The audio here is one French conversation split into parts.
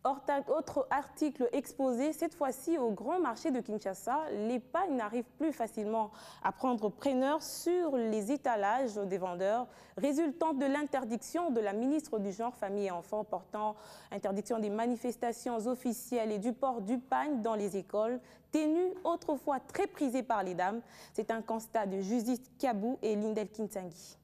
Autre article exposé, cette fois-ci au grand marché de Kinshasa, l'épargne n'arrive plus facilement à prendre preneur sur les étalages des vendeurs, résultant de l'interdiction de la ministre du Genre, Famille et Enfants portant interdiction des manifestations officielles et du port du pagne dans les écoles, tenue autrefois très prisée par les dames. C'est un constat de Judith Kabou et Lindel Kintangi.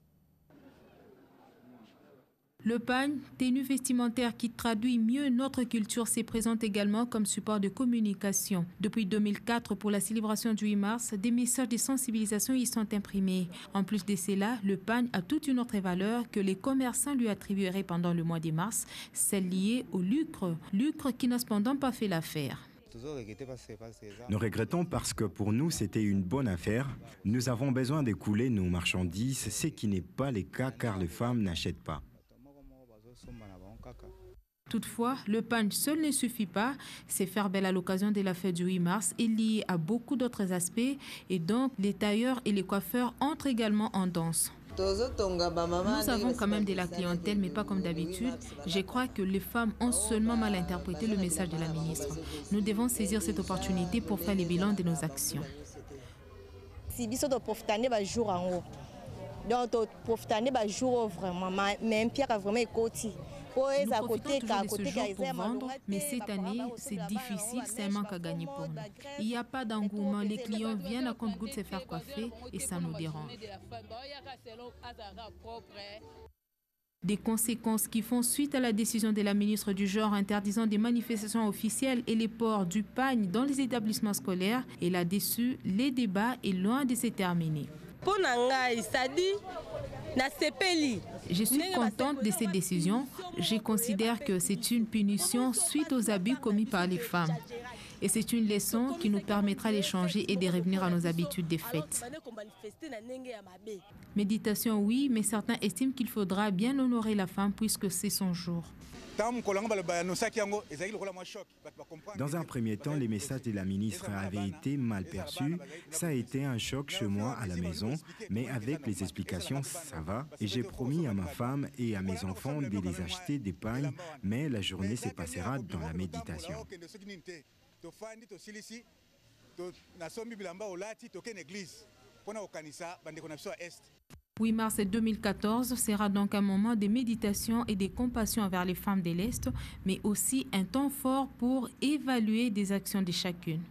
Le pagne, tenue vestimentaire qui traduit mieux notre culture, se présente également comme support de communication. Depuis 2004, pour la célébration du 8 mars, des messages de sensibilisation y sont imprimés. En plus de cela, le pagne a toute une autre valeur que les commerçants lui attribueraient pendant le mois de mars, celle liée au lucre qui n'a cependant pas fait l'affaire. Nous regrettons parce que pour nous, c'était une bonne affaire. Nous avons besoin d'écouler nos marchandises, ce qui n'est pas le cas car les femmes n'achètent pas. Toutefois, le pagne seul ne suffit pas. C'est faire belle à l'occasion de la fête du 8 mars est lié à beaucoup d'autres aspects et donc les tailleurs et les coiffeurs entrent également en danse. Nous avons quand même de la clientèle, mais pas comme d'habitude. Je crois que les femmes ont seulement mal interprété le message de la ministre. Nous devons saisir cette opportunité pour faire le bilan de nos actions. Donc, profiter du jour vraiment, mais Pierre a vraiment écouté. Nous profitons toujours de ce jour pour vendre, mais cette année, c'est difficile, c'est un manque à gagner pour nous. Il n'y a pas d'engouement, les clients viennent à compte-gouttes se faire coiffer et ça nous dérange. Des conséquences qui font suite à la décision de la ministre du Genre interdisant des manifestations officielles et les ports du pagne dans les établissements scolaires. Et là-dessus, les débats est loin de se terminer. Je suis contente de cette décision. Je considère que c'est une punition suite aux abus commis par les femmes. Et c'est une leçon qui nous permettra d'échanger et de revenir à nos habitudes des fêtes. Méditation, oui, mais certains estiment qu'il faudra bien honorer la femme puisque c'est son jour. Dans un premier temps, les messages de la ministre avaient été mal perçus. Ça a été un choc chez moi à la maison, mais avec les explications, ça va. Et j'ai promis à ma femme et à mes enfants de les acheter des pagnes, mais la journée se passera dans la méditation. 8 mars 2014 sera donc un moment de méditation et de compassion envers les femmes de l'Est, mais aussi un temps fort pour évaluer des actions de chacune.